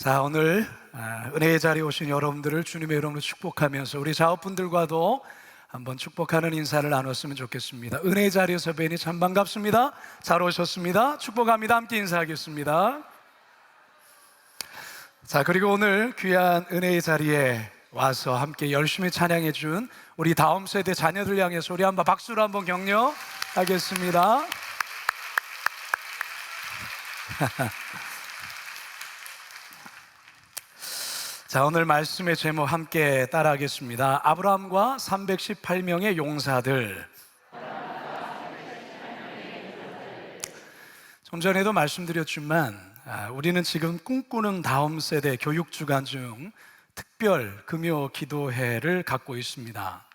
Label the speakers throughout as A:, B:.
A: 자, 오늘 은혜의 자리에 오신 여러분들을 주님의 이름으로 축복하면서 우리 자업분들과도 한번 축복하는 인사를 나눴으면 좋겠습니다. 은혜의 자리에서 뵈니 참 반갑습니다. 잘 오셨습니다. 축복합니다. 함께 인사하겠습니다. 자, 그리고 오늘 귀한 은혜의 자리에 와서 함께 열심히 찬양해 준 우리 다음 세대 자녀들 향해서 우리 한번 박수로 한번 격려하겠습니다. 자, 오늘 말씀의 제목 함께 따라하겠습니다. 아브라함과 318명의 용사들. 좀 전에도 말씀드렸지만 우리는 지금 꿈꾸는 다음 세대 교육주간 중 특별 금요 기도회를 갖고 있습니다.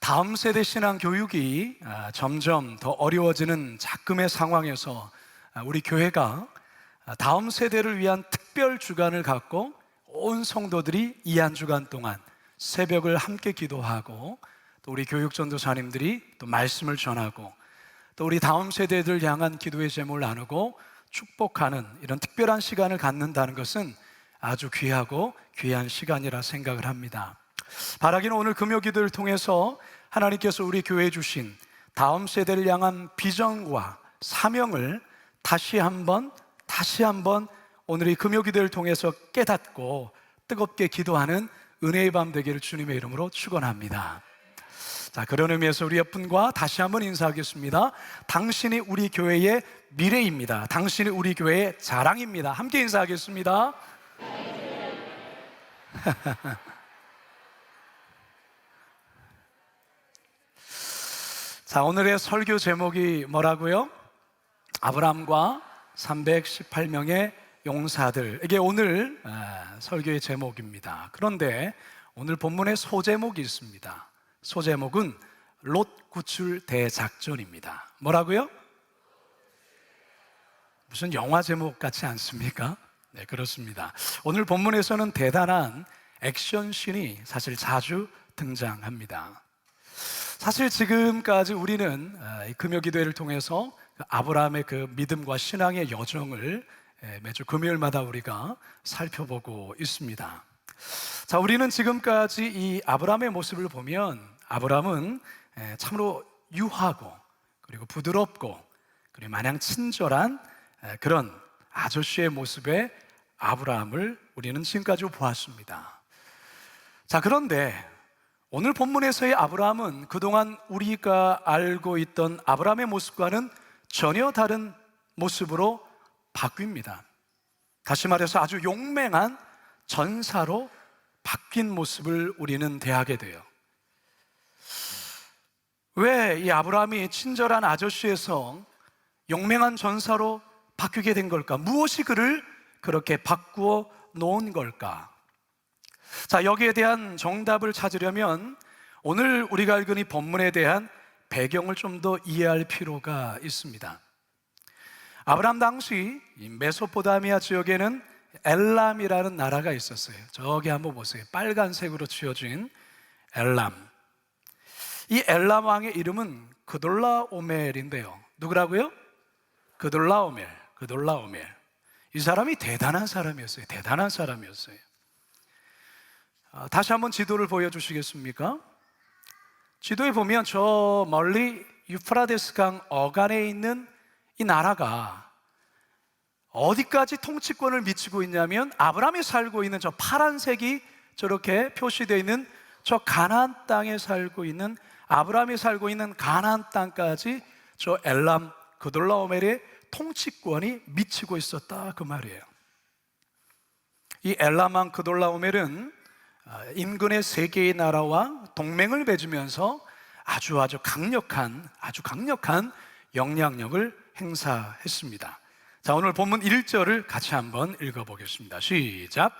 A: 다음 세대 신앙 교육이 점점 더 어려워지는 작금의 상황에서 우리 교회가 다음 세대를 위한 특별 주간을 갖고 온 성도들이 이 한 주간 동안 새벽을 함께 기도하고 또 우리 교육전도사님들이 또 말씀을 전하고 또 우리 다음 세대들 향한 기도의 제목을 나누고 축복하는 이런 특별한 시간을 갖는다는 것은 아주 귀하고 귀한 시간이라 생각을 합니다. 바라기는 오늘 금요 기도를 통해서 하나님께서 우리 교회에 주신 다음 세대를 향한 비전과 사명을 다시 한번 오늘 이 금요 기도를 통해서 깨닫고 뜨겁게 기도하는 은혜의 밤 되기를 주님의 이름으로 축원합니다. 자, 그런 의미에서 우리 옆분과 다시 한번 인사하겠습니다. 당신이 우리 교회의 미래입니다. 당신이 우리 교회의 자랑입니다. 함께 인사하겠습니다. 자, 오늘의 설교 제목이 뭐라고요? 아브라함과 318명의 용사들. 이게 오늘 설교의 제목입니다. 그런데 오늘 본문에 소제목이 있습니다. 소제목은 롯 구출 대작전입니다. 뭐라고요? 무슨 영화 제목 같지 않습니까? 네, 그렇습니다. 오늘 본문에서는 대단한 액션씬이 사실 자주 등장합니다. 사실 지금까지 우리는 금요 기도회를 통해서 아브라함의 그 믿음과 신앙의 여정을 매주 금요일마다 우리가 살펴보고 있습니다. 자, 우리는 지금까지 이 아브라함의 모습을 보면 아브라함은 참으로 유하고 그리고 부드럽고 그리고 마냥 친절한 그런 아저씨의 모습의 아브라함을 우리는 지금까지 보았습니다. 자, 그런데 오늘 본문에서의 아브라함은 그동안 우리가 알고 있던 아브라함의 모습과는 전혀 다른 모습으로 바뀝니다. 다시 말해서 아주 용맹한 전사로 바뀐 모습을 우리는 대하게 돼요. 왜 이 아브라함이 친절한 아저씨에서 용맹한 전사로 바뀌게 된 걸까? 무엇이 그를 그렇게 바꾸어 놓은 걸까? 자, 여기에 대한 정답을 찾으려면 오늘 우리가 읽은 이 본문에 대한 배경을 좀 더 이해할 필요가 있습니다. 아브라함 당시 메소포타미아 지역에는 엘람이라는 나라가 있었어요. 저기 한번 보세요. 빨간색으로 칠해진 엘람. 이 엘람 왕의 이름은 그돌라오멜인데요. 누구라고요? 그돌라오멜. 이 사람이 대단한 사람이었어요. 다시 한번 지도를 보여주시겠습니까? 지도에 보면 저 멀리 유프라데스 강 어간에 있는 이 나라가 어디까지 통치권을 미치고 있냐면 아브라함이 살고 있는 저 파란색이 저렇게 표시되어 있는 저 가나안 땅에 살고 있는 아브라함이 살고 있는 가나안 땅까지 저 엘람 그돌라오멜의 통치권이 미치고 있었다, 그 말이에요. 이 엘람 왕 그돌라오멜은 인근의 세 개의 나라와 동맹을 맺으면서 아주 강력한 영향력을 행사했습니다. 자, 오늘 본문 1절을 같이 한번 읽어보겠습니다. 시작.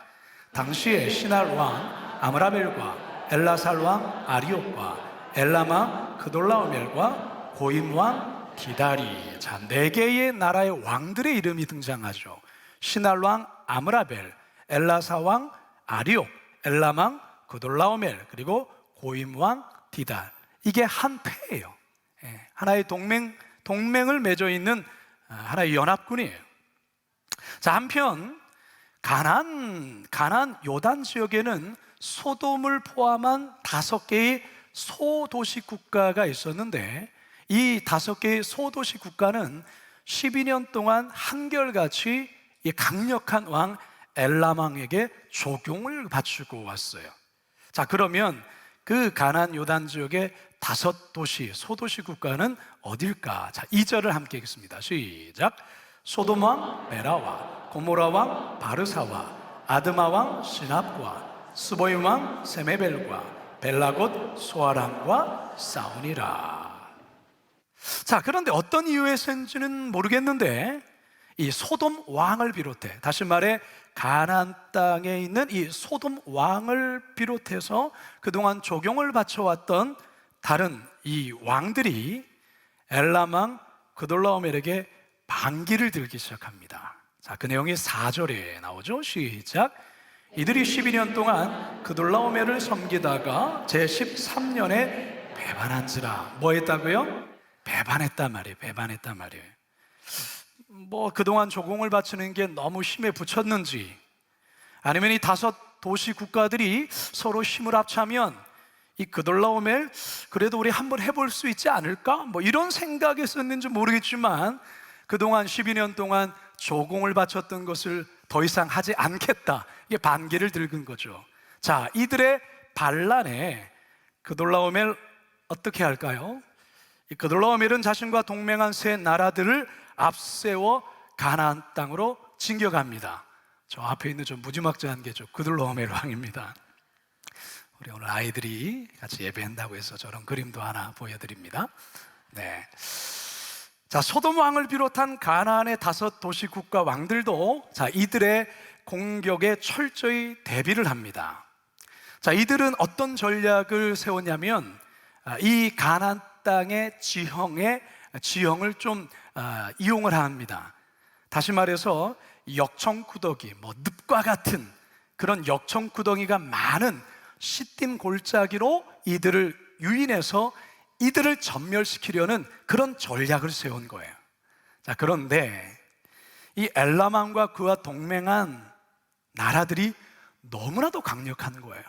A: 당시에 시날 왕 아므라벨과 엘라살 왕 아리옥과 엘람 왕 그돌라오멜과 고임 왕 디다리. 자, 네 개의 나라의 왕들의 이름이 등장하죠. 시날 왕 아므라벨, 엘라사 왕 아리옥, 엘람 왕 그돌라오멜, 그리고 고임 왕 디달. 이게 한 패예요. 하나의 동맹을 맺어 있는 하나의 연합군이에요. 자, 한편 가나안 요단 지역에는 소돔을 포함한 5개의 소도시 국가가 있었는데, 이 5개의 소도시 국가는 12년 동안 한결같이 이 강력한 왕 엘람 왕에게 적용을 바치고 왔어요. 자, 그러면 그 가나안 요단 지역의 5도시 소도시 국가는 어딜까? 자, 2절을 함께 읽겠습니다. 시작. 소돔 왕 베라와 고모라 왕 바르사와 아드마 왕 시납과 스보임 왕 세메벨과 벨라곧 소아람과 싸우니라. 자, 그런데 어떤 이유에서인지는 모르겠는데 이 소돔 왕을 비롯해, 다시 말해 가나안 땅에 있는 이 소돔 왕을 비롯해서 그동안 적용을 바쳐왔던 다른 이 왕들이 엘람 왕 그돌라오멜에게 반기를 들기 시작합니다. 자, 그 내용이 4절에 나오죠. 시작. 이들이 12년 동안 그돌라오멜을 섬기다가 제13년에 배반한지라. 뭐 했다고요? 배반했단 말이에요. 배반했단 말이에요. 뭐 그동안 조공을 바치는 게 너무 힘에 부쳤는지, 아니면 이 5도시 국가들이 서로 힘을 합치면 이 그돌라오멜 그래도 우리 한번 해볼 수 있지 않을까? 뭐 이런 생각이었는지 모르겠지만 그동안 12년 동안 조공을 바쳤던 것을 더 이상 하지 않겠다, 이게 반기를 들은 거죠. 자, 이들의 반란에 그돌라오멜 어떻게 할까요? 이 그돌라오멜은 자신과 동맹한 세 나라들을 앞세워 가나안 땅으로 진격합니다. 저 앞에 있는 저 무지막지한 게 저 그돌라오멜 왕입니다. 우리 오늘 아이들이 같이 예배한다고 해서 저런 그림도 하나 보여드립니다. 네. 자, 소돔 왕을 비롯한 가나안의 5도시 국가 왕들도 자, 이들의 공격에 철저히 대비를 합니다. 자, 이들은 어떤 전략을 세웠냐면 이 가나안 땅의 지형을 좀 이용을 합니다. 다시 말해서 역청구덩이, 뭐 늪과 같은 그런 역청구덩이가 많은 시딤 골짜기로 이들을 유인해서 이들을 전멸시키려는 그런 전략을 세운 거예요. 자, 그런데 이 엘람 왕과 그와 동맹한 나라들이 너무나도 강력한 거예요.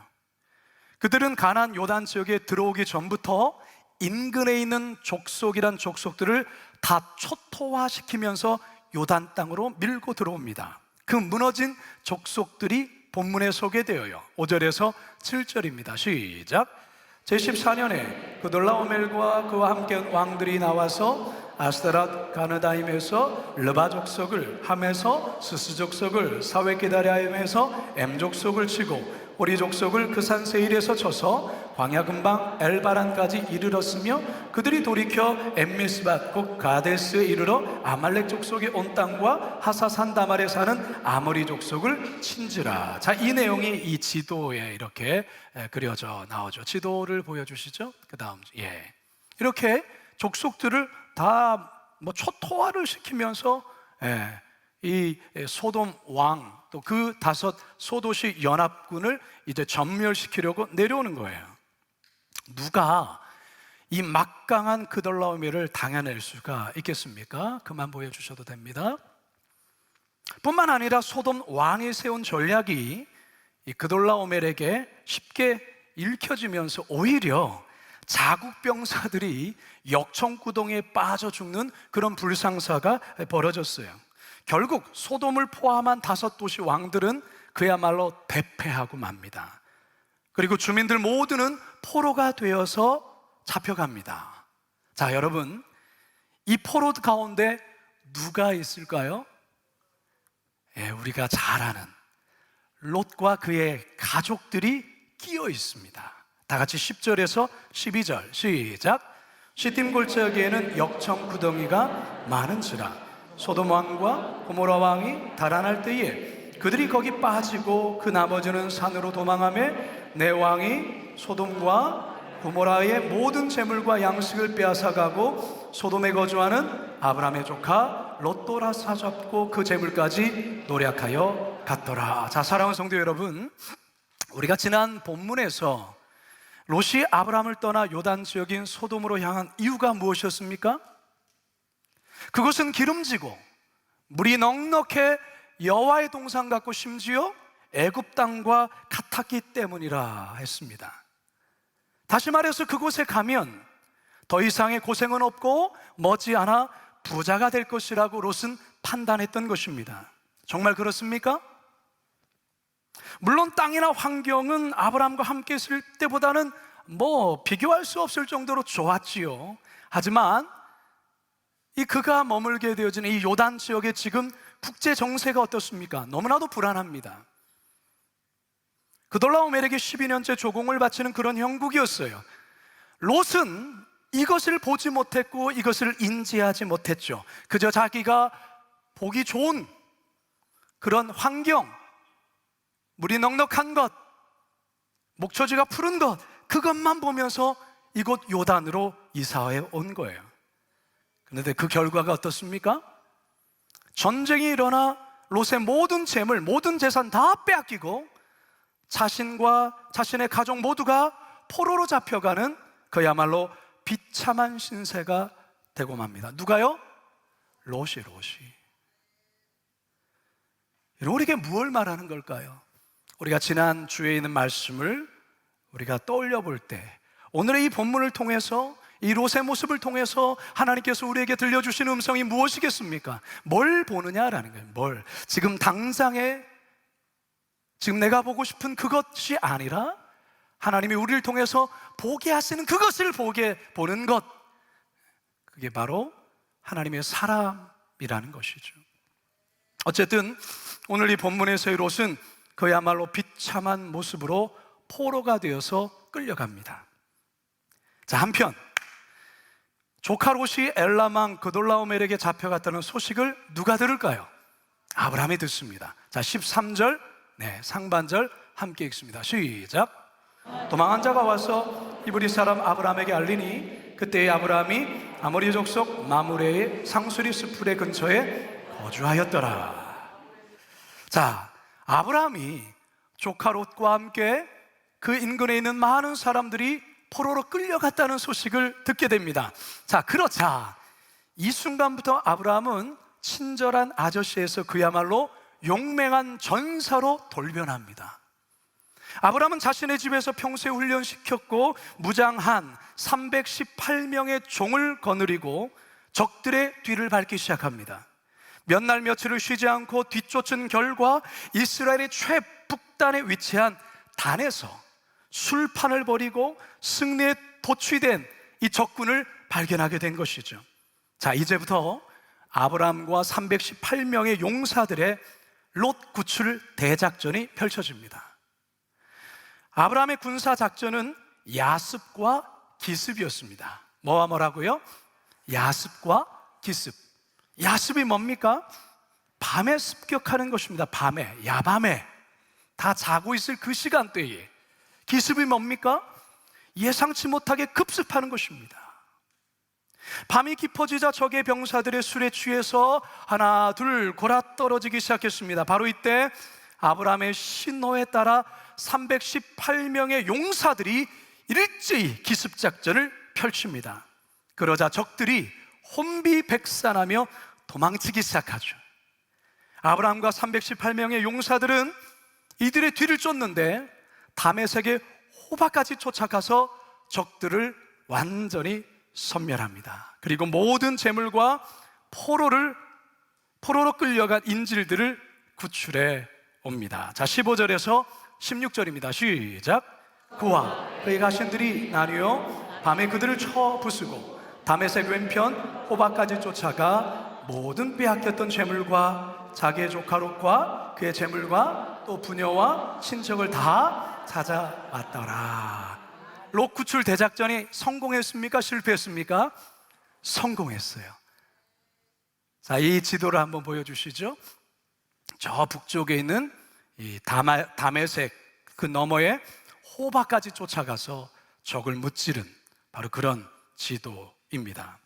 A: 그들은 가나안 요단 지역에 들어오기 전부터 인근에 있는 족속이란 족속들을 다 초토화시키면서 요단 땅으로 밀고 들어옵니다. 그 무너진 족속들이 본문에 소개되어요. 5절에서 7절입니다. 시작. 제14년에 그돌라오멜과 그와 함께 왕들이 나와서 아스타랏 가느다임에서 르바 족속을, 함에서 스스 족속을, 사웨기다랴임에서 엠 족속을 치고 호리 족속을 그 산 세일에서 쳐서 광야 근방 엘바란까지 이르렀으며 그들이 돌이켜 엠미스밭 곧 가데스에 이르러 아말렉 족속의 온 땅과 하사산 다말에 사는 아모리 족속을 친지라. 자, 이 내용이 이 지도에 이렇게 그려져 나오죠. 지도를 보여주시죠. 그 다음, 예, 이렇게 족속들을 다 뭐 초토화를 시키면서 이 소돔 왕 또 그 5 소도시 연합군을 이제 전멸시키려고 내려오는 거예요. 누가 이 막강한 그돌라오멜을 당해낼 수가 있겠습니까? 그만 보여주셔도 됩니다. 뿐만 아니라 소돔 왕이 세운 전략이 이 그돌라오멜에게 쉽게 읽혀지면서 오히려 자국 병사들이 역청구덩이에 빠져 죽는 그런 불상사가 벌어졌어요. 결국 소돔을 포함한 5도시 왕들은 그야말로 대패하고 맙니다. 그리고 주민들 모두는 포로가 되어서 잡혀갑니다. 자, 여러분, 이 포로 가운데 누가 있을까요? 우리가 잘 아는 롯과 그의 가족들이 끼어 있습니다. 다 같이 10절에서 12절 시작. 시딤 골짜기에는 역청구덩이가 많은지라 소돔 왕과 고모라 왕이 달아날 때에 그들이 거기 빠지고 그 나머지는 산으로 도망하며 내 왕이 소돔과 고모라의 모든 재물과 양식을 빼앗아가고 소돔에 거주하는 아브라함의 조카 롯도라 사잡고 그 재물까지 노략하여 갔더라. 자, 사랑하는 성도 여러분, 우리가 지난 본문에서 롯이 아브라함을 떠나 요단 지역인 소돔으로 향한 이유가 무엇이었습니까? 그곳은 기름지고 물이 넉넉해 여호와의 동산 같고 심지어 애굽 땅과 같았기 때문이라 했습니다. 다시 말해서 그곳에 가면 더 이상의 고생은 없고 머지않아 부자가 될 것이라고 롯은 판단했던 것입니다. 정말 그렇습니까? 물론 땅이나 환경은 아브라함과 함께 있을 때보다는 비교할 수 없을 정도로 좋았지요. 하지만 그가 머물게 되어진 이 요단 지역의 지금 국제 정세가 어떻습니까? 너무나도 불안합니다. 그돌라오멜에게 12년째 조공을 바치는 그런 형국이었어요. 롯은 이것을 보지 못했고 이것을 인지하지 못했죠. 그저 자기가 보기 좋은 그런 환경, 물이 넉넉한 것, 목초지가 푸른 것, 그것만 보면서 이곳 요단으로 이사해 온 거예요. 그런데 그 결과가 어떻습니까? 전쟁이 일어나 롯의 모든 재물, 모든 재산 다 빼앗기고 자신과 자신의 가족 모두가 포로로 잡혀가는 그야말로 비참한 신세가 되고 맙니다. 누가요? 롯이. 우리에게 무엇을 말하는 걸까요? 우리가 지난 주에 있는 말씀을 우리가 떠올려 볼 때, 오늘의 이 본문을 통해서, 이 롯의 모습을 통해서 하나님께서 우리에게 들려주신 음성이 무엇이겠습니까? 뭘 보느냐라는 거예요. 지금 당장에 지금 내가 보고 싶은 그것이 아니라 하나님이 우리를 통해서 보게 하시는 그것을 보는 것, 그게 바로 하나님의 사람이라는 것이죠. 어쨌든 오늘 이 본문에서의 롯은 그야말로 비참한 모습으로 포로가 되어서 끌려갑니다. 자, 한편 조카 롯이 엘람 왕 그돌라오멜에게 잡혀갔다는 소식을 누가 들을까요? 아브라함이 듣습니다. 자, 13절 상반절 함께 읽습니다. 시작. 도망한 자가 와서 이브리 사람 아브라함에게 알리니 그때 아브라함이 아모리 족속 마므레의 상수리 스풀의 근처에 거주하였더라. 자, 아브라함이 조카 롯과 함께 그 인근에 있는 많은 사람들이 포로로 끌려갔다는 소식을 듣게 됩니다. 자, 그렇자 이 순간부터 아브라함은 친절한 아저씨에서 그야말로 용맹한 전사로 돌변합니다. 아브라함은 자신의 집에서 평소에 훈련시켰고 무장한 318명의 종을 거느리고 적들의 뒤를 밟기 시작합니다. 몇 날 며칠을 쉬지 않고 뒤쫓은 결과 이스라엘의 최북단에 위치한 단에서 술판을 벌이고 승리에 도취된 이 적군을 발견하게 된 것이죠. 자, 이제부터 아브라함과 318명의 용사들의 롯 구출 대작전이 펼쳐집니다. 아브라함의 군사 작전은 야습과 기습이었습니다. 뭐와 뭐라고요? 야습과 기습. 야습이 뭡니까? 밤에 습격하는 것입니다. 밤에, 야밤에 다 자고 있을 그 시간대에. 기습이 뭡니까? 예상치 못하게 급습하는 것입니다. 밤이 깊어지자 적의 병사들의 술에 취해서 하나 둘 골아 떨어지기 시작했습니다. 바로 이때 아브라함의 신호에 따라 318명의 용사들이 일제히 기습작전을 펼칩니다. 그러자 적들이 혼비백산하며 도망치기 시작하죠. 아브라함과 318명의 용사들은 이들의 뒤를 쫓는데 다메섹의 호바까지 쫓아가서 적들을 완전히 섬멸합니다. 그리고 모든 재물과 포로로 끌려간 인질들을 구출해 옵니다. 자, 15절에서 16절입니다. 시작. 그와 그의 가신들이 나뉘어 밤에 그들을 쳐 부수고 다메섹 왼편 호바까지 쫓아가 모든 빼앗겼던 재물과 자기의 조카 롯과 그의 재물과 또 부녀와 친척을 다 찾아왔더라. 롯 구출 대작전이 성공했습니까? 실패했습니까? 성공했어요. 자, 이 지도를 한번 보여주시죠. 저 북쪽에 있는 이 다메섹 그 너머에 호바까지 쫓아가서 적을 무찌른 바로 그런 지도입니다.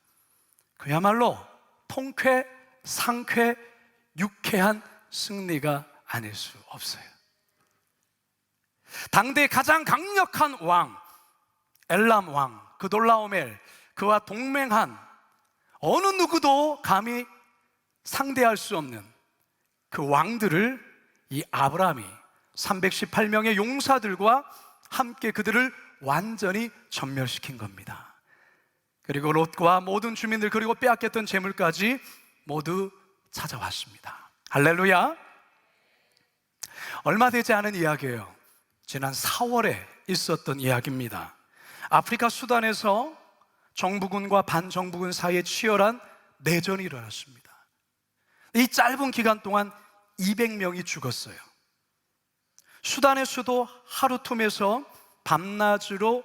A: 그야말로 통쾌, 상쾌, 유쾌한 승리가 아닐 수 없어요. 당대 가장 강력한 왕 엘람 왕 그돌라오멜, 그와 동맹한 어느 누구도 감히 상대할 수 없는 그 왕들을 이 아브라함이 318명의 용사들과 함께 그들을 완전히 전멸시킨 겁니다. 그리고 롯과 모든 주민들, 그리고 빼앗겼던 재물까지 모두 찾아왔습니다. 할렐루야. 얼마 되지 않은 이야기예요. 지난 4월에 있었던 이야기입니다. 아프리카 수단에서 정부군과 반정부군 사이에 치열한 내전이 일어났습니다. 이 짧은 기간 동안 200명이 죽었어요. 수단의 수도 하루툼에서 밤낮으로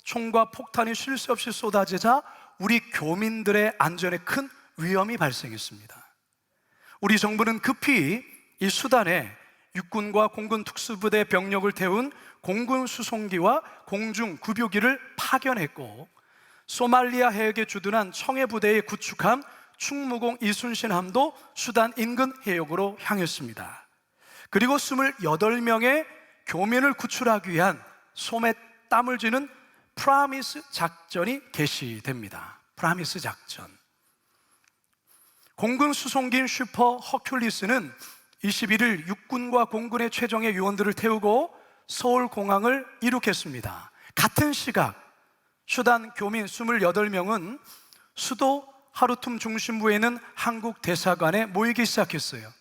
A: 총과 폭탄이 쉴 새 없이 쏟아지자 우리 교민들의 안전에 큰 위험이 발생했습니다. 우리 정부는 급히 이 수단에 육군과 공군 특수부대 병력을 태운 공군 수송기와 공중 구조기를 파견했고, 소말리아 해역에 주둔한 청해 부대에 구축한 충무공 이순신함도 수단 인근 해역으로 향했습니다. 그리고 28명의 교민을 구출하기 위한 손에 땀을 쥐는 프라미스 작전이 개시됩니다. 프라미스 작전. 공군 수송기인 슈퍼 허큘리스는 21일 육군과 공군의 최정예 요원들을 태우고 서울공항을 이륙했습니다. 같은 시각 수단 교민 28명은 수도 하루툼 중심부에 있는 한국 대사관에 모이기 시작했어요.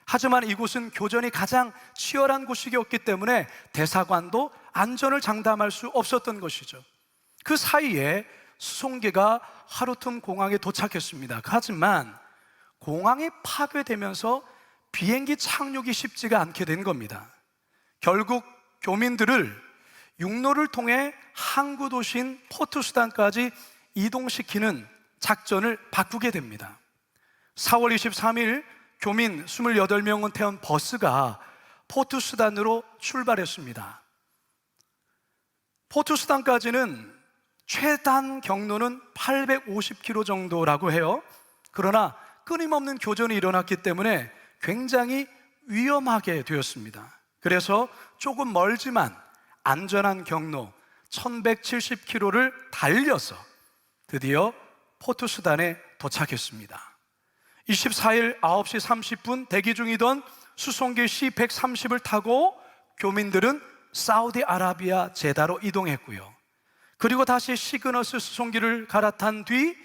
A: 하지만 이곳은 교전이 가장 치열한 곳이었기 때문에 대사관도 안전을 장담할 수 없었던 것이죠. 그 사이에 수송기가 하루툼 공항에 도착했습니다. 하지만 공항이 파괴되면서 비행기 착륙이 쉽지가 않게 된 겁니다. 결국 교민들을 육로를 통해 항구 도시인 포트수단까지 이동시키는 작전을 바꾸게 됩니다. 4월 23일 교민 28명은 태운 버스가 포트수단으로 출발했습니다. 포트수단까지는 최단 경로는 850km 정도라고 해요. 그러나 끊임없는 교전이 일어났기 때문에 굉장히 위험하게 되었습니다. 그래서 조금 멀지만 안전한 경로 1170km를 달려서 드디어 포트수단에 도착했습니다. 24일 9시 30분 대기 중이던 수송기 C-130을 타고 교민들은 사우디아라비아 제다로 이동했고요. 그리고 다시 시그너스 수송기를 갈아탄 뒤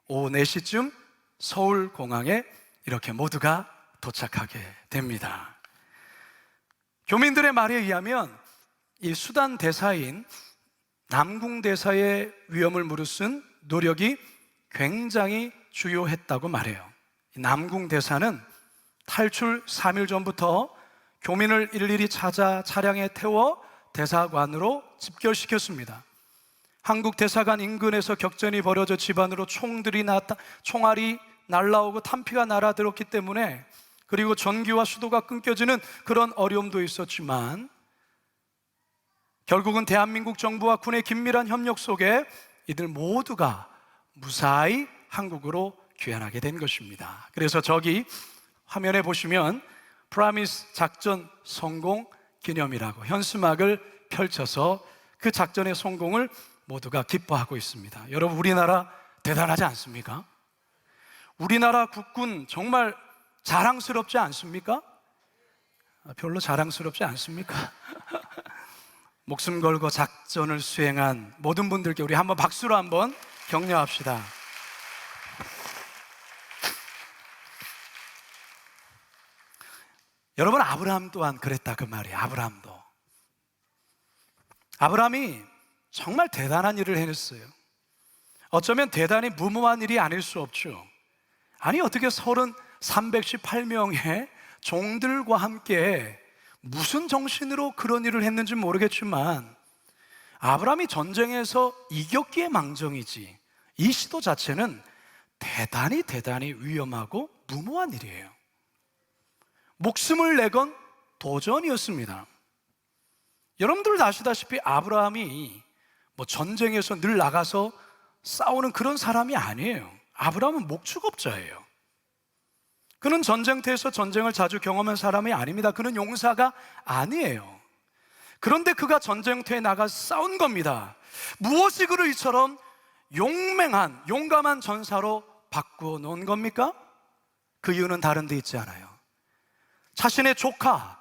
A: 오후 4시쯤 서울공항에 이렇게 모두가 도착하게 됩니다. 교민들의 말에 의하면 이 수단 대사인 남궁 대사의 위험을 무릅쓴 노력이 굉장히 주요했다고 말해요. 남궁 대사는 탈출 3일 전부터 교민을 일일이 찾아 차량에 태워 대사관으로 집결시켰습니다. 한국 대사관 인근에서 격전이 벌어져 집안으로 총알이 날라오고 탄피가 날아들었기 때문에, 그리고 전기와 수도가 끊겨지는 그런 어려움도 있었지만 결국은 대한민국 정부와 군의 긴밀한 협력 속에 이들 모두가 무사히 한국으로 귀환하게 된 것입니다. 그래서 저기 화면에 보시면 프라미스 작전 성공 기념이라고 현수막을 펼쳐서 그 작전의 성공을 모두가 기뻐하고 있습니다. 여러분, 우리나라 대단하지 않습니까? 우리나라 국군 정말 자랑스럽지 않습니까? 별로 자랑스럽지 않습니까? 목숨 걸고 작전을 수행한 모든 분들께 우리 한번 박수로 한번 격려합시다. 여러분, 아브라함 또한 그랬다 그 말이에요. 아브라함이 정말 대단한 일을 해냈어요. 어쩌면 대단히 무모한 일이 아닐 수 없죠. 아니, 어떻게 318명의 종들과 함께 무슨 정신으로 그런 일을 했는지 모르겠지만 아브라함이 전쟁에서 이겼기에 망정이지 이 시도 자체는 대단히 위험하고 무모한 일이에요. 목숨을 내건 도전이었습니다. 여러분들 아시다시피 아브라함이 전쟁에서 늘 나가서 싸우는 그런 사람이 아니에요. 아브라함은 목축업자예요. 그는 전쟁터에서 전쟁을 자주 경험한 사람이 아닙니다. 그는 용사가 아니에요. 그런데 그가 전쟁터에 나가 싸운 겁니다. 무엇이 그를 이처럼 용감한 전사로 바꾸어 놓은 겁니까? 그 이유는 다른 데 있지 않아요. 자신의 조카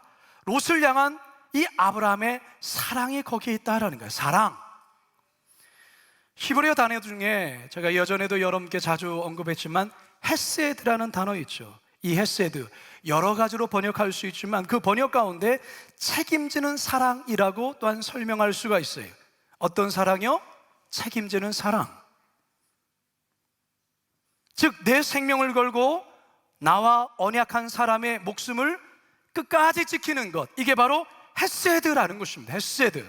A: 롯을 향한 이 아브라함의 사랑이 거기에 있다라는 거예요. 사랑. 히브리어 단어 중에 제가 예전에도 여러분께 자주 언급했지만 헤세드라는 단어 있죠. 이 헤세드 여러 가지로 번역할 수 있지만 그 번역 가운데 책임지는 사랑이라고 또한 설명할 수가 있어요. 어떤 사랑이요? 책임지는 사랑. 즉 내 생명을 걸고 나와 언약한 사람의 목숨을 끝까지 지키는 것, 이게 바로 헤세드라는 것입니다. 헤세드.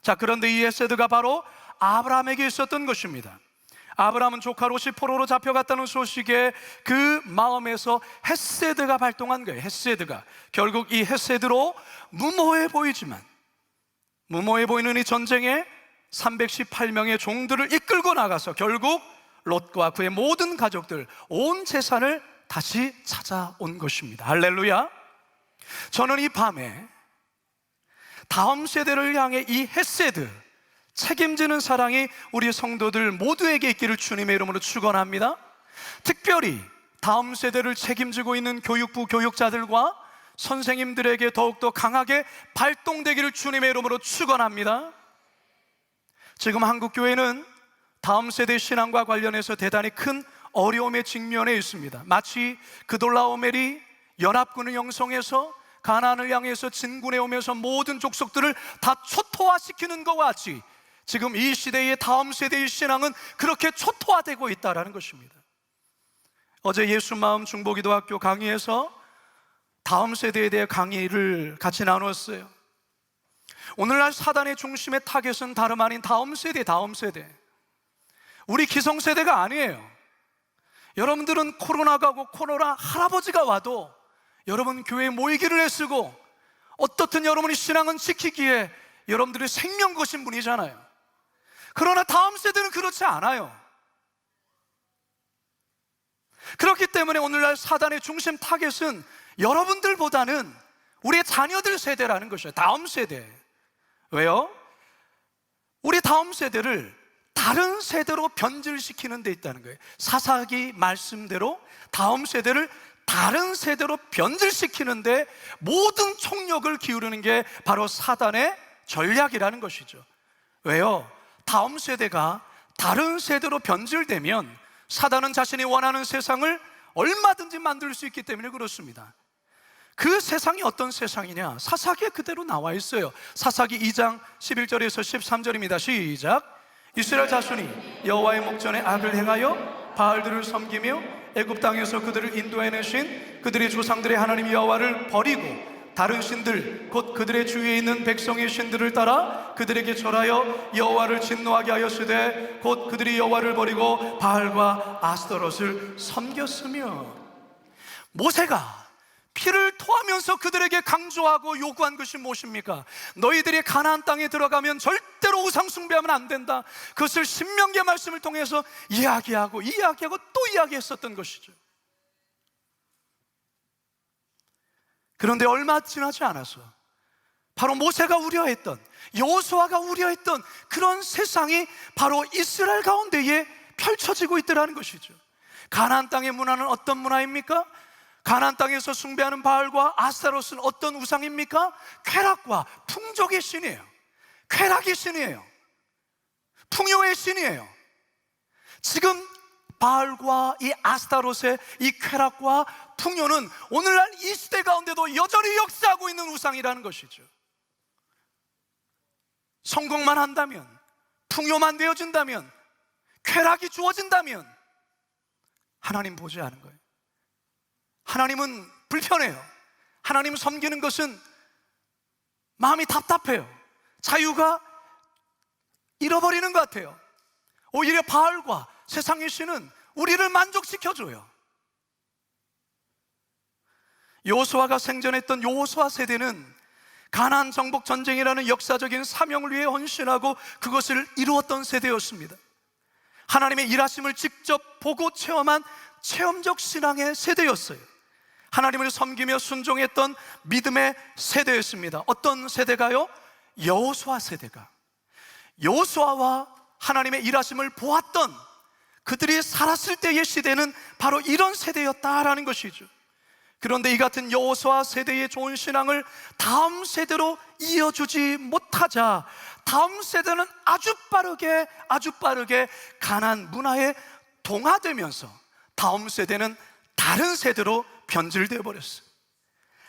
A: 자, 그런데 이 헤세드가 바로 아브라함에게 있었던 것입니다. 아브라함은 조카 롯이 포로로 잡혀갔다는 소식에 그 마음에서 헤세드가 발동한 거예요. 헤세드가 결국 이 헤세드로 무모해 보이지만, 무모해 보이는 이 전쟁에 318명의 종들을 이끌고 나가서 결국 롯과 그의 모든 가족들, 온 재산을 다시 찾아온 것입니다. 할렐루야. 저는 이 밤에 다음 세대를 향해 이 헤세드, 책임지는 사랑이 우리 성도들 모두에게 있기를 주님의 이름으로 축원합니다. 특별히 다음 세대를 책임지고 있는 교육부 교육자들과 선생님들에게 더욱더 강하게 발동되기를 주님의 이름으로 축원합니다. 지금 한국교회는 다음 세대 신앙과 관련해서 대단히 큰 어려움에 직면해 있습니다. 마치 그돌라오멜이 연합군을 형성해서 가나안을 향해서 진군해 오면서 모든 족속들을 다 초토화시키는 것과 같이 지금 이 시대의 다음 세대의 신앙은 그렇게 초토화되고 있다는 것입니다. 어제 예수마음 중보기도학교 강의에서 다음 세대에 대해 강의를 같이 나눴어요. 오늘날 사단의 중심의 타겟은 다름 아닌 다음 세대. 우리 기성세대가 아니에요. 여러분들은 코로나가 오고 코로나 할아버지가 와도 여러분 교회에 모이기를 애쓰고 어떻든 여러분의 신앙은 지키기에 여러분들의 생명 거신 분이잖아요. 그러나 다음 세대는 그렇지 않아요. 그렇기 때문에 오늘날 사단의 중심 타겟은 여러분들보다는 우리의 자녀들 세대라는 것이에요. 다음 세대. 왜요? 우리 다음 세대를 다른 세대로 변질시키는 데 있다는 거예요. 사사기 말씀대로 다음 세대를 다른 세대로 변질시키는데 모든 총력을 기울이는 게 바로 사단의 전략이라는 것이죠. 왜요? 다음 세대가 다른 세대로 변질되면 사단은 자신이 원하는 세상을 얼마든지 만들 수 있기 때문에 그렇습니다. 그 세상이 어떤 세상이냐? 사사기에 그대로 나와 있어요. 사사기 2장 11절에서 13절입니다. 시작. 이스라엘 자손이 여호와의 목전에 악을 행하여 바알들을 섬기며 애굽 땅에서 그들을 인도해내신 그들의 조상들의 하나님 여호와를 버리고 다른 신들 곧 그들의 주위에 있는 백성의 신들을 따라 그들에게 절하여 여호와를 진노하게 하였으되 곧 그들이 여호와를 버리고 바알과 아스토롯을 섬겼으며. 모세가 피를 토하면서 그들에게 강조하고 요구한 것이 무엇입니까? 너희들이 가나안 땅에 들어가면 절대로 우상 숭배하면 안 된다. 그것을 신명기의 말씀을 통해서 이야기하고 또 이야기했었던 것이죠. 그런데 얼마 지나지 않아서 바로 모세가 우려했던, 여호수아가 우려했던 그런 세상이 바로 이스라엘 가운데에 펼쳐지고 있더라는 것이죠. 가나안 땅의 문화는 어떤 문화입니까? 가나안 땅에서 숭배하는 바알과 아스타롯은 어떤 우상입니까? 쾌락과 풍족의 신이에요. 쾌락의 신이에요. 풍요의 신이에요. 지금 바알과 이 아스타롯의 이 쾌락과 풍요는 오늘날 이 시대 가운데도 여전히 역사하고 있는 우상이라는 것이죠. 성공만 한다면, 풍요만 되어진다면, 쾌락이 주어진다면 하나님 보지 않은 거예요. 하나님은 불편해요. 하나님 섬기는 것은 마음이 답답해요. 자유가 잃어버리는 것 같아요. 오히려 바알과 세상의 신은 우리를 만족시켜줘요. 여호수아가 생전했던 여호수아 세대는 가나안 정복 전쟁이라는 역사적인 사명을 위해 헌신하고 그것을 이루었던 세대였습니다. 하나님의 일하심을 직접 보고 체험한 체험적 신앙의 세대였어요. 하나님을 섬기며 순종했던 믿음의 세대였습니다. 어떤 세대가요? 여호수아 세대가. 여호수아와 하나님의 일하심을 보았던 그들이 살았을 때의 시대는 바로 이런 세대였다라는 것이죠. 그런데 이 같은 여호수아 세대의 좋은 신앙을 다음 세대로 이어주지 못하자 다음 세대는 아주 빠르게 가나안 문화에 동화되면서 다음 세대는 다른 세대로 변질되어 버렸어요.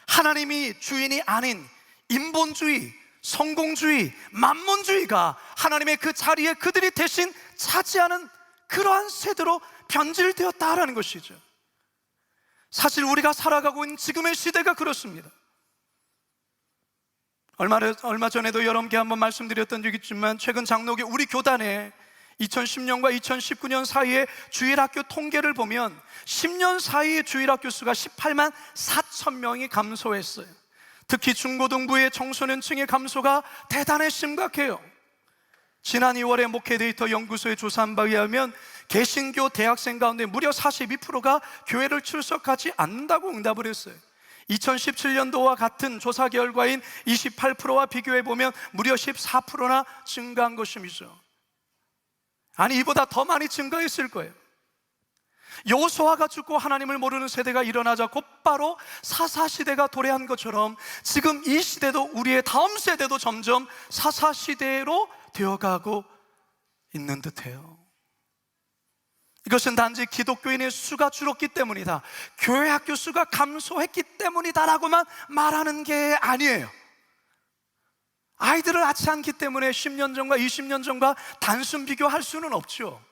A: 하나님이 주인이 아닌 인본주의, 성공주의, 만몬주의가 하나님의 그 자리에 그들이 대신 차지하는 그러한 세대로 변질되었다라는 것이죠. 사실 우리가 살아가고 있는 지금의 시대가 그렇습니다. 얼마 전에도 여러분께 한번 말씀드렸던 적이 있지만 최근 장로교 우리 교단에 2010년과 2019년 사이에 주일학교 통계를 보면 10년 사이에 주일학교 수가 18만 4천 명이 감소했어요. 특히 중고등부의 청소년층의 감소가 대단히 심각해요. 지난 2월에 목회 데이터 연구소의 조사한 바에 의하면 개신교 대학생 가운데 무려 42%가 교회를 출석하지 않는다고 응답을 했어요. 2017년도와 같은 조사 결과인 28%와 비교해보면 무려 14%나 증가한 것임이죠. 아니, 이보다 더 많이 증가했을 거예요. 여호수아가 죽고 하나님을 모르는 세대가 일어나자 곧바로 사사시대가 도래한 것처럼 지금 이 시대도 우리의 다음 세대도 점점 사사시대로 되어가고 있는 듯해요. 이것은 단지 기독교인의 수가 줄었기 때문이다, 교회 학교 수가 감소했기 때문이다라고만 말하는 게 아니에요. 아이들을 낳지 않기 때문에 10년 전과 20년 전과 단순 비교할 수는 없죠.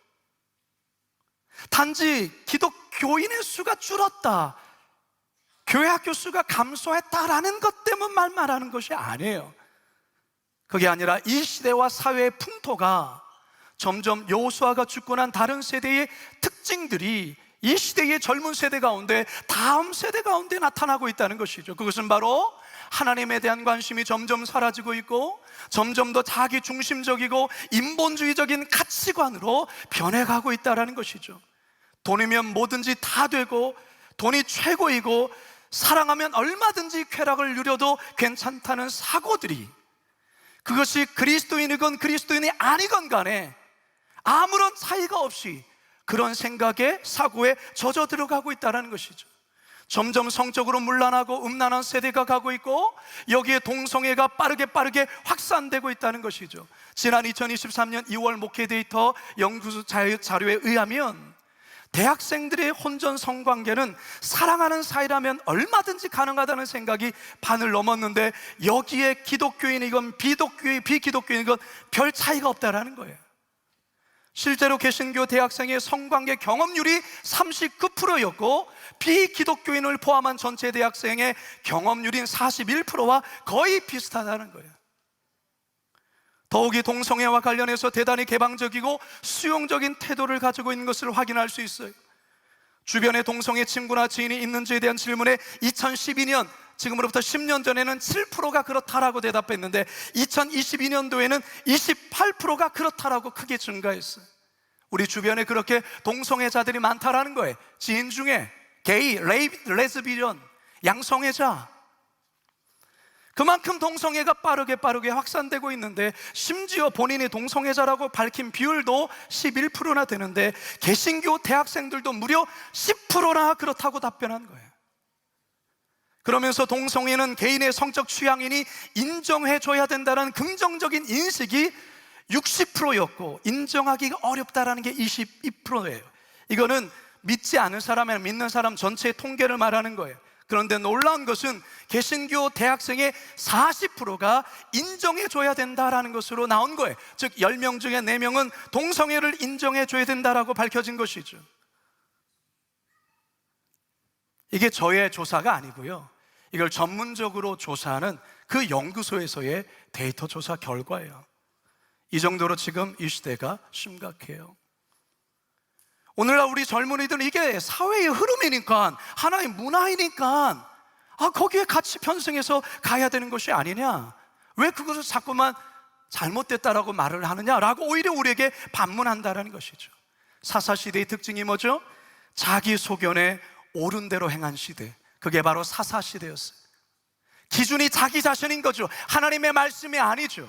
A: 단지 기독교인의 수가 줄었다, 교회 학교 수가 감소했다라는 것 때문에 말하는 것이 아니에요. 그게 아니라 이 시대와 사회의 풍토가 점점 여호수아가 죽고 난 다른 세대의 특징들이 이 시대의 젊은 세대 가운데 다음 세대 가운데 나타나고 있다는 것이죠. 그것은 바로 하나님에 대한 관심이 점점 사라지고 있고 점점 더 자기 중심적이고 인본주의적인 가치관으로 변해가고 있다는 것이죠. 돈이면 뭐든지 다 되고 돈이 최고이고 사랑하면 얼마든지 쾌락을 누려도 괜찮다는 사고들이, 그것이 그리스도인이건 그리스도인이 아니건 간에 아무런 차이가 없이 그런 생각에, 사고에 젖어 들어가고 있다는 것이죠. 점점 성적으로 문란하고 음란한 세대가 가고 있고 여기에 동성애가 빠르게 확산되고 있다는 것이죠. 지난 2023년 2월 목회 데이터 연구소 자료에 의하면 대학생들의 혼전 성관계는 사랑하는 사이라면 얼마든지 가능하다는 생각이 반을 넘었는데 여기에 기독교인이건 비기독교인이건 별 차이가 없다라는 거예요. 실제로 개신교 대학생의 성관계 경험률이 39%였고 비기독교인을 포함한 전체 대학생의 경험률인 41%와 거의 비슷하다는 거예요. 더욱이 동성애와 관련해서 대단히 개방적이고 수용적인 태도를 가지고 있는 것을 확인할 수 있어요. 주변에 동성애 친구나 지인이 있는지에 대한 질문에 2012년, 지금으로부터 10년 전에는 7%가 그렇다라고 대답했는데 2022년도에는 28%가 그렇다라고 크게 증가했어요. 우리 주변에 그렇게 동성애자들이 많다라는 거예요. 지인 중에 게이, 레즈비언, 양성애자, 그만큼 동성애가 빠르게 확산되고 있는데 심지어 본인이 동성애자라고 밝힌 비율도 11%나 되는데 개신교 대학생들도 무려 10%나 그렇다고 답변한 거예요. 그러면서 동성애는 개인의 성적 취향이니 인정해줘야 된다는 긍정적인 인식이 60%였고 인정하기가 어렵다는 게 22%예요. 이거는 믿지 않은 사람이나 믿는 사람 전체의 통계를 말하는 거예요. 그런데 놀라운 것은 개신교 대학생의 40%가 인정해줘야 된다라는 것으로 나온 거예요. 즉 10명 중에 4명은 동성애를 인정해줘야 된다라고 밝혀진 것이죠. 이게 저의 조사가 아니고요, 이걸 전문적으로 조사하는 그 연구소에서의 데이터 조사 결과예요. 이 정도로 지금 이 시대가 심각해요. 오늘날 우리 젊은이들은 이게 사회의 흐름이니까, 하나의 문화이니까 거기에 같이 편승해서 가야 되는 것이 아니냐, 왜 그것을 자꾸만 잘못됐다라고 말을 하느냐라고 오히려 우리에게 반문한다라는 것이죠. 사사시대의 특징이 뭐죠? 자기 소견에 옳은 대로 행한 시대, 그게 바로 사사시대였어요. 기준이 자기 자신인 거죠. 하나님의 말씀이 아니죠.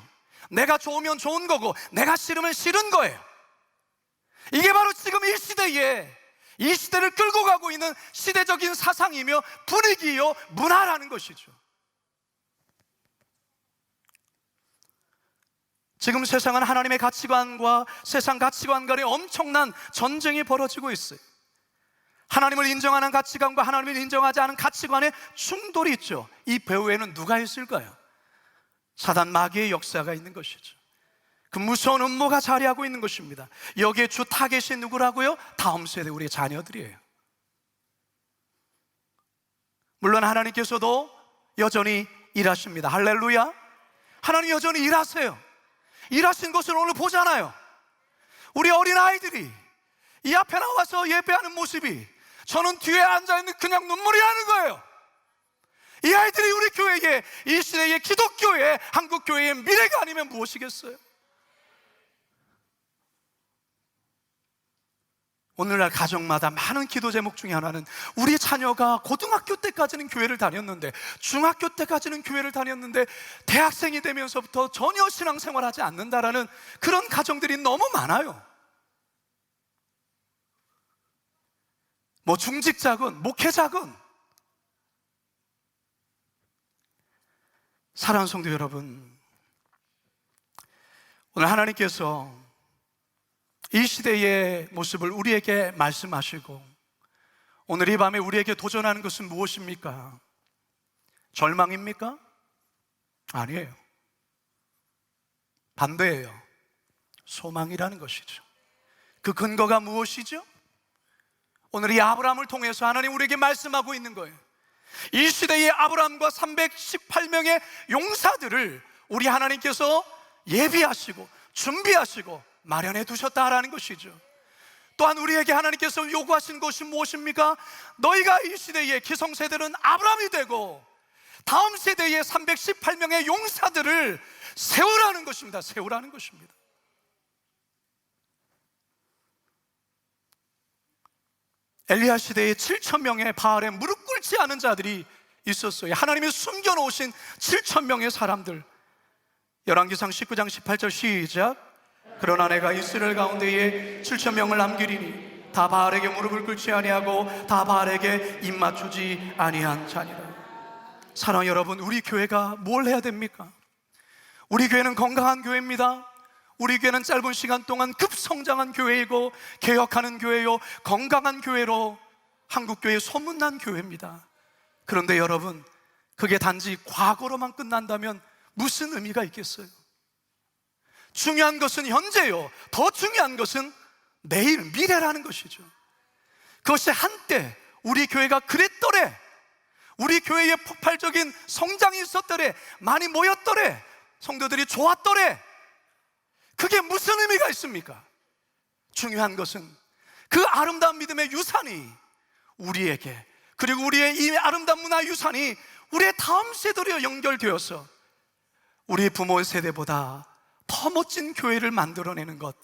A: 내가 좋으면 좋은 거고 내가 싫으면 싫은 거예요. 이게 바로 지금 이 시대에 이 시대를 끌고 가고 있는 시대적인 사상이며 분위기요 문화라는 것이죠. 지금 세상은 하나님의 가치관과 세상 가치관 간의 엄청난 전쟁이 벌어지고 있어요. 하나님을 인정하는 가치관과 하나님을 인정하지 않은 가치관의 충돌이 있죠. 이 배후에는 누가 있을까요? 사단 마귀의 역사가 있는 것이죠. 그 무서운 음모가 자리하고 있는 것입니다. 여기에 주 타겟이 누구라고요? 다음 세대 우리의 자녀들이에요. 물론 하나님께서도 여전히 일하십니다. 할렐루야. 하나님 여전히 일하세요. 일하신 것을 오늘 보잖아요. 우리 어린아이들이 이 앞에 나와서 예배하는 모습이, 저는 뒤에 앉아있는 그냥 눈물이 나는 거예요. 이 아이들이 우리 교회의, 이 시대의 기독교의, 한국교회의 미래가 아니면 무엇이겠어요? 오늘날 가정마다 많은 기도 제목 중에 하나는 우리 자녀가 고등학교 때까지는 교회를 다녔는데, 중학교 때까지는 교회를 다녔는데 대학생이 되면서부터 전혀 신앙생활하지 않는다라는 그런 가정들이 너무 많아요. 뭐 중직자건 목회자건. 사랑하는 성도 여러분, 오늘 하나님께서 이 시대의 모습을 우리에게 말씀하시고 오늘 이 밤에 우리에게 도전하는 것은 무엇입니까? 절망입니까? 아니에요. 반대예요. 소망이라는 것이죠. 그 근거가 무엇이죠? 오늘 이 아브라함을 통해서 하나님 우리에게 말씀하고 있는 거예요. 이 시대의 아브라함과 318명의 용사들을 우리 하나님께서 예비하시고 준비하시고 마련해 두셨다라는 것이죠. 또한 우리에게 하나님께서 요구하신 것이 무엇입니까? 너희가 이 시대의 기성세대는 아브라함이 되고 다음 세대의 318명의 용사들을 세우라는 것입니다. 세우라는 것입니다. 엘리야 시대에 7,000명의 바알에 무릎 꿇지 않은 자들이 있었어요. 하나님이 숨겨놓으신 7,000명의 사람들. 열왕기상 19장 18절 시작. 그러나 내가 이스라엘 가운데에 7,000명을 남기리니 다 바알에게 무릎을 꿇지 아니하고 다 바알에게 입 맞추지 아니한 자니라. 사랑하는 여러분, 우리 교회가 뭘 해야 됩니까? 우리 교회는 건강한 교회입니다. 우리 교회는 짧은 시간 동안 급성장한 교회이고 개혁하는 교회요, 건강한 교회로 한국교회의 소문난 교회입니다. 그런데 여러분, 그게 단지 과거로만 끝난다면 무슨 의미가 있겠어요? 중요한 것은 현재요, 더 중요한 것은 내일, 미래라는 것이죠. 그것이 한때 우리 교회가 그랬더래, 우리 교회에 폭발적인 성장이 있었더래, 많이 모였더래, 성도들이 좋았더래, 그게 무슨 의미가 있습니까? 중요한 것은 그 아름다운 믿음의 유산이 우리에게, 그리고 우리의 이 아름다운 문화 유산이 우리의 다음 세대로 연결되어서 우리 부모의 세대보다 더 멋진 교회를 만들어내는 것,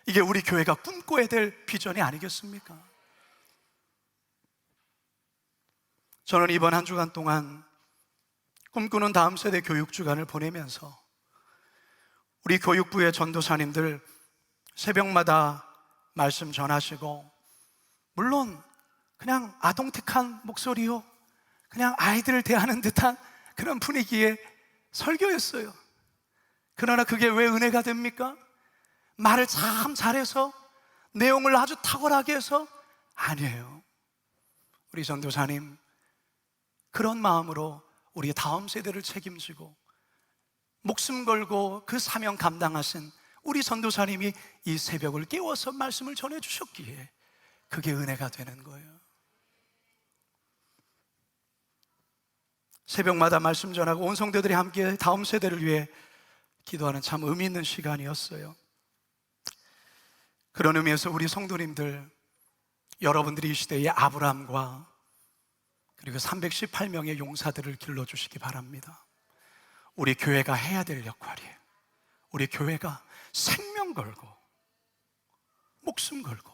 A: 이게 우리 교회가 꿈꿔야 될 비전이 아니겠습니까? 저는 이번 한 주간 동안 꿈꾸는 다음 세대 교육 주간을 보내면서 우리 교육부의 전도사님들 새벽마다 말씀 전하시고, 물론 그냥 아동틱한 목소리요, 그냥 아이들을 대하는 듯한 그런 분위기의 설교였어요. 그러나 그게 왜 은혜가 됩니까? 말을 참 잘해서, 내용을 아주 탁월하게 해서? 아니에요. 우리 전도사님 그런 마음으로 우리 다음 세대를 책임지고 목숨 걸고 그 사명 감당하신 우리 전도사님이 이 새벽을 깨워서 말씀을 전해주셨기에 그게 은혜가 되는 거예요. 새벽마다 말씀 전하고 온 성도들이 함께 다음 세대를 위해 기도하는 참 의미 있는 시간이었어요. 그런 의미에서 우리 성도님들, 여러분들이 이 시대의 아브라함과 그리고 318명의 용사들을 길러주시기 바랍니다. 우리 교회가 해야 될 역할이에요. 우리 교회가 생명 걸고 목숨 걸고,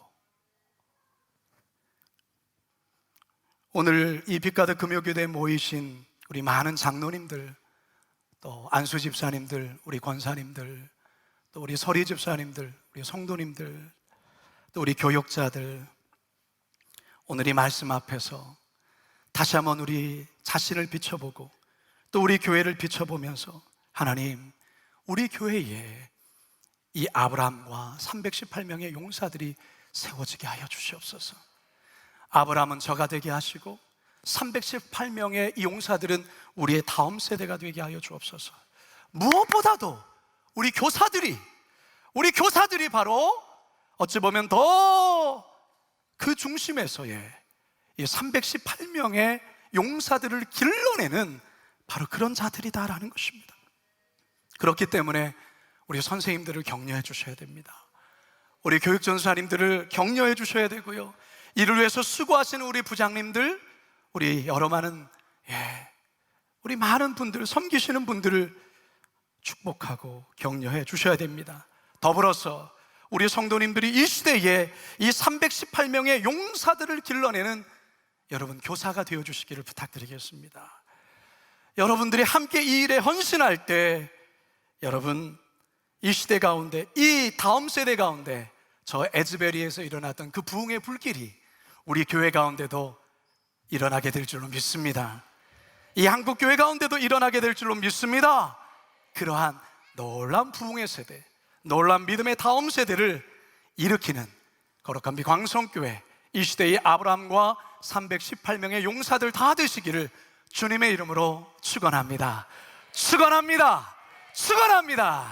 A: 오늘 이 빛가득 금요교대에 모이신 우리 많은 장로님들, 또 안수 집사님들, 우리 권사님들, 또 우리 서리 집사님들, 우리 성도님들, 또 우리 교육자들, 오늘 이 말씀 앞에서 다시 한번 우리 자신을 비춰보고 또 우리 교회를 비춰보면서 하나님, 우리 교회에 이 아브라함과 318명의 용사들이 세워지게 하여 주시옵소서. 아브라함은 저가 되게 하시고 318명의 이 용사들은 우리의 다음 세대가 되게 하여 주옵소서. 무엇보다도 우리 교사들이 바로 어찌 보면 더 그 중심에서의 이 318명의 용사들을 길러내는 바로 그런 자들이다라는 것입니다. 그렇기 때문에 우리 선생님들을 격려해 주셔야 됩니다. 우리 교육전사님들을 격려해 주셔야 되고요, 이를 위해서 수고하시는 우리 부장님들, 우리 우리 많은 분들, 섬기시는 분들을 축복하고 격려해 주셔야 됩니다. 더불어서 우리 성도님들이 이 시대에 이 318명의 용사들을 길러내는 여러분 교사가 되어 주시기를 부탁드리겠습니다. 여러분들이 함께 이 일에 헌신할 때 여러분 이 시대 가운데, 이 다음 세대 가운데 저 에즈베리에서 일어났던 그 부흥의 불길이 우리 교회 가운데도 일어나게 될 줄로 믿습니다. 이 한국 교회 가운데도 일어나게 될 줄로 믿습니다. 그러한 놀라운 부흥의 세대, 놀라운 믿음의 다음 세대를 일으키는 거룩한 비광성교회, 이 시대의 아브라함과 318명의 용사들 다 되시기를 주님의 이름으로 축원합니다. 축원합니다. 축원합니다.